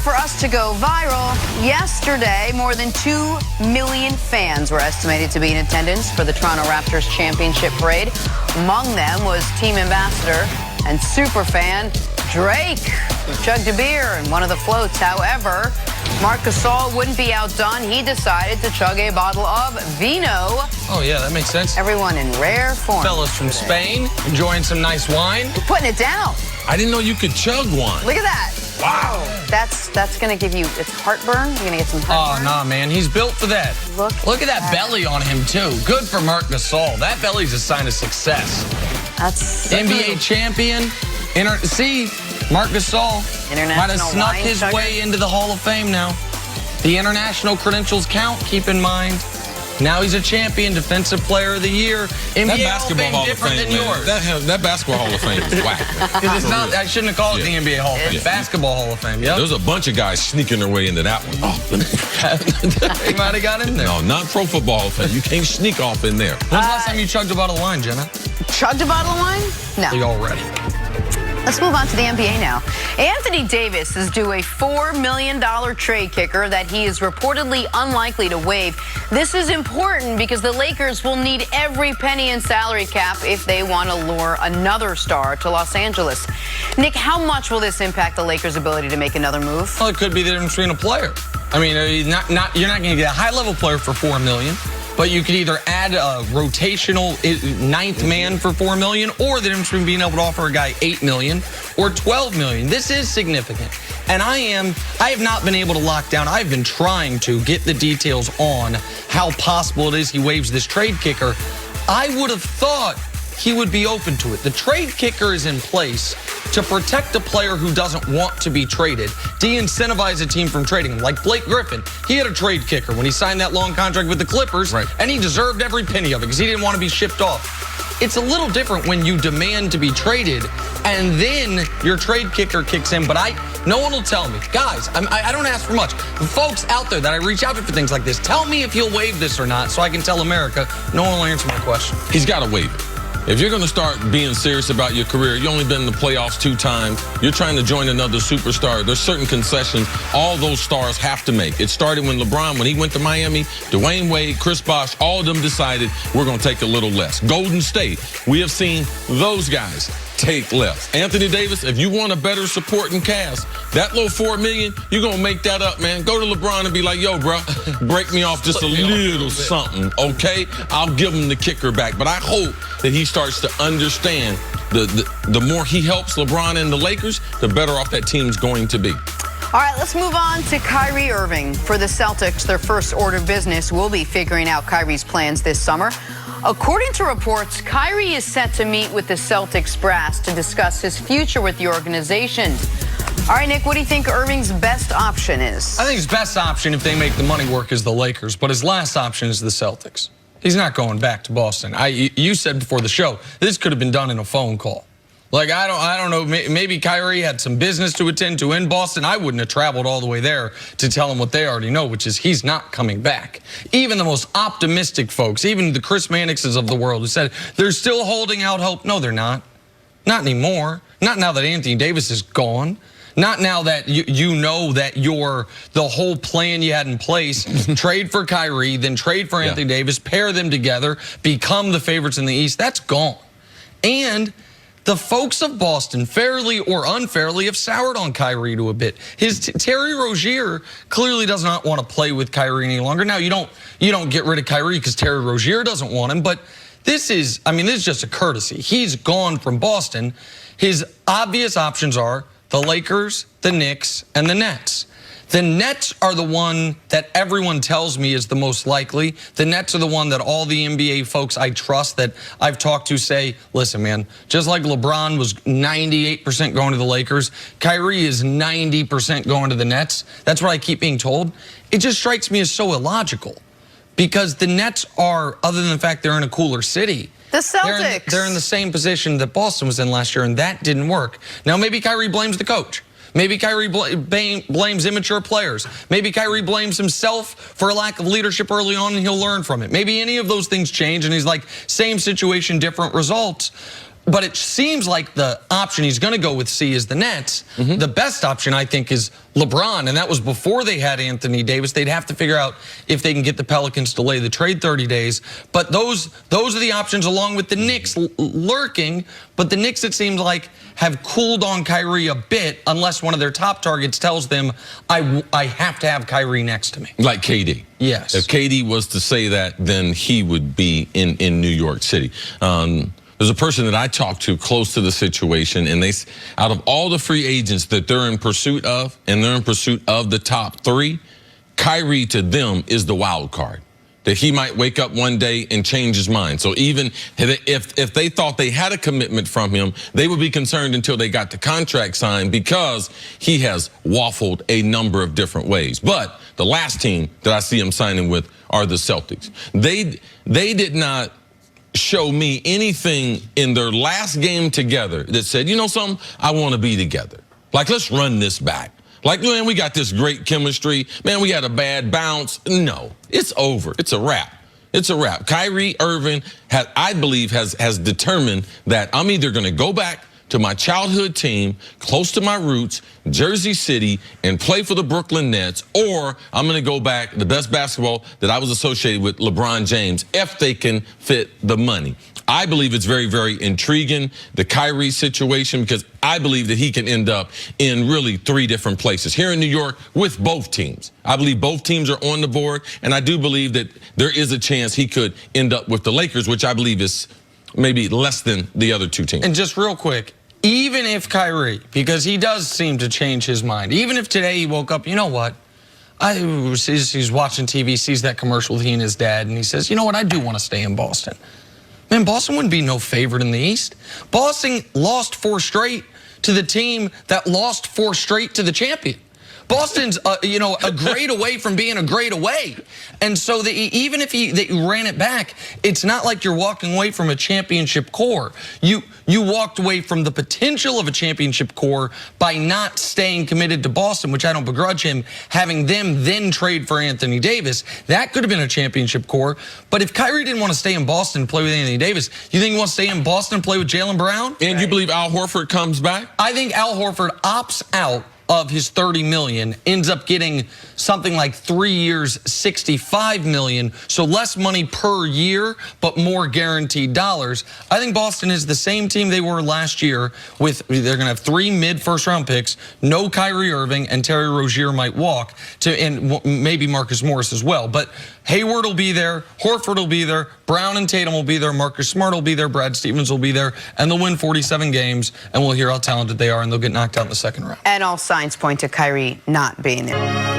enough for us to go viral. Yesterday, more than 2 million fans were estimated to be in attendance for the Toronto Raptors championship parade. Among them was team ambassador and superfan Drake, who chugged a beer in one of the floats. However, Marc Gasol wouldn't be outdone. He decided to chug a bottle of vino. Oh, yeah, that makes sense. Everyone in rare form. Fellas from Spain enjoying some nice wine. We're putting it down. I didn't know you could chug wine. Look at that. Wow. That's going to give you, it's heartburn. You're going to get some heartburn. Oh, nah, man. He's built for that. Look at that belly on him, too. Good for Marc Gasol. That belly's a sign of success. That's NBA champion. See, Marc Gasol might have snuck his way into the Hall of Fame now. The international credentials count, keep in mind. Now he's a champion, Defensive Player of the Year. NBA basketball Hall of Fame, different than yours. That basketball Hall of Fame is whack. It's not, I shouldn't have called it the NBA Hall of Fame. Basketball Hall of Fame, yeah. There's a bunch of guys sneaking their way into that one. They might have got in there. No, not Pro Football Hall of Fame. You can't sneak off in there. When's the last time you chugged a bottle of wine, Jenna? Chugged a bottle of wine? No. You already. Let's move on to the NBA now. Anthony Davis is due a $4 million trade kicker that he is reportedly unlikely to waive. This is important because the Lakers will need every penny in salary cap if they want to lure another star to Los Angeles. Nick, how much will this impact the Lakers' ability to make another move? Well, it could be the difference between a player. I mean, you're not going to get a high-level player for $4 million. But you could either add a rotational ninth man for $4 million, or the difference between being able to offer a guy $8 million or $12 million. This is significant. And I have not been able to lock down. I've been trying to get the details on how possible it is he waives this trade kicker. I would have thought he would be open to it. The trade kicker is in place to protect a player who doesn't want to be traded, de-incentivize a team from trading him. Like Blake Griffin, he had a trade kicker when he signed that long contract with the Clippers, and he deserved every penny of it because he didn't want to be shipped off. It's a little different when you demand to be traded and then your trade kicker kicks in, but no one will tell me. Guys, I don't ask for much. The folks out there that I reach out to for things like this, tell me if he'll waive this or not so I can tell America. No one will answer my question. He's got to waive it. If you're going to start being serious about your career, you only been in the playoffs 2 times. You're trying to join another superstar. There's certain concessions all those stars have to make. It started when LeBron, when he went to Miami, Dwayne Wade, Chris Bosh, all of them decided we're going to take a little less. Golden State, we have seen those guys take less. Anthony Davis, if you want a better supporting cast, that little $4 million, you're going to make that up, man. Go to LeBron and be like, yo, bro, break me off just a little something, okay? I'll give him the kicker back. But I hope that he starts to understand the more he helps LeBron and the Lakers, the better off that team's going to be. All right, let's move on to Kyrie Irving. For the Celtics, their first order of business will be figuring out Kyrie's plans this summer. According to reports, Kyrie is set to meet with the Celtics brass to discuss his future with the organization. All right, Nick, what do you think Irving's best option is? I think his best option, if they make the money work, is the Lakers, but his last option is the Celtics. He's not going back to Boston. You said before the show, this could have been done in a phone call. Like, I don't know, maybe Kyrie had some business to attend to in Boston. I wouldn't have traveled all the way there to tell him what they already know, which is he's not coming back. Even the most optimistic folks, even the Chris Mannixes of the world who said they're still holding out hope. No, they're not. Not anymore. Not now that Anthony Davis is gone. Not now that you know that the whole plan you had in place, trade for Kyrie, then trade for Anthony Davis, pair them together, become the favorites in the East. That's gone. And the folks of Boston, fairly or unfairly, have soured on Kyrie to a bit. Terry Rozier clearly does not want to play with Kyrie any longer. Now, you don't get rid of Kyrie because Terry Rozier doesn't want him, but this is just a courtesy. He's gone from Boston. His obvious options are the Lakers, the Knicks, and the Nets. The Nets are the one that everyone tells me is the most likely. The Nets are the one that all the NBA folks I trust that I've talked to say, listen, man, just like LeBron was 98% going to the Lakers, Kyrie is 90% going to the Nets. That's what I keep being told. It just strikes me as so illogical because the Nets are, other than the fact they're in a cooler city, the Celtics. They're in the same position that Boston was in last year, and that didn't work. Now, maybe Kyrie blames the coach. Maybe Kyrie blames immature players. Maybe Kyrie blames himself for a lack of leadership early on, and he'll learn from it. Maybe any of those things change, and he's like, same situation, different results. But it seems like the option he's going to go with C is the Nets. The best option, I think, is LeBron, and that was before they had Anthony Davis. They'd have to figure out if they can get the Pelicans to delay the trade 30 days. But those are the options, along with the Knicks lurking. But the Knicks, it seems like, have cooled on Kyrie a bit, unless one of their top targets tells them, I have to have Kyrie next to me. Like KD. Yes. If KD was to say that, then he would be in New York City. There's a person that I talked to close to the situation, and they, out of all the free agents that they're in pursuit of, and they're in pursuit of the top 3, Kyrie to them is the wild card. That he might wake up one day and change his mind. So even if they thought they had a commitment from him, they would be concerned until they got the contract signed, because he has waffled a number of different ways. But the last team that I see him signing with are the Celtics. They did not show me anything in their last game together that said, you know something, I want to be together. Like, let's run this back. Like, man, we got this great chemistry. Man, we had a bad bounce. No, it's over. It's a wrap. It's a wrap. Kyrie Irving, I believe, has determined that I'm either going to go back to my childhood team, close to my roots, Jersey City, and play for the Brooklyn Nets, or I'm going to go back, the best basketball that I was associated with, LeBron James, if they can fit the money. I believe it's very, very intriguing, the Kyrie situation, because I believe that he can end up in really 3 different places. Here in New York with both teams. I believe both teams are on the board, and I do believe that there is a chance he could end up with the Lakers, which I believe is maybe less than the other 2 teams. And just real quick, even if Kyrie, because he does seem to change his mind, even if today he woke up, you know what, he's watching TV, sees that commercial with he and his dad, and he says, you know what, I do want to stay in Boston. Man, Boston wouldn't be no favorite in the East. Boston lost 4 straight to the team that lost 4 straight to the champion. Boston's, a grade away from being a grade away. And so even if they ran it back, it's not like you're walking away from a championship core. You walked away from the potential of a championship core by not staying committed to Boston, which I don't begrudge him, having them then trade for Anthony Davis. That could have been a championship core. But if Kyrie didn't want to stay in Boston and play with Anthony Davis, you think he wants to stay in Boston and play with Jaylen Brown? And you believe Al Horford comes back? I think Al Horford opts out of his $30 million, ends up getting something like 3 years, $65 million, so less money per year, but more guaranteed dollars. I think Boston is the same team they were last year. They're going to have 3 mid-first round picks, no Kyrie Irving, and Terry Rozier might walk, and maybe Marcus Morris as well. But Hayward will be there, Horford will be there, Brown and Tatum will be there, Marcus Smart will be there, Brad Stevens will be there, and they'll win 47 games, and we'll hear how talented they are, and they'll get knocked out in the second round. And all signs point to Kyrie not being there.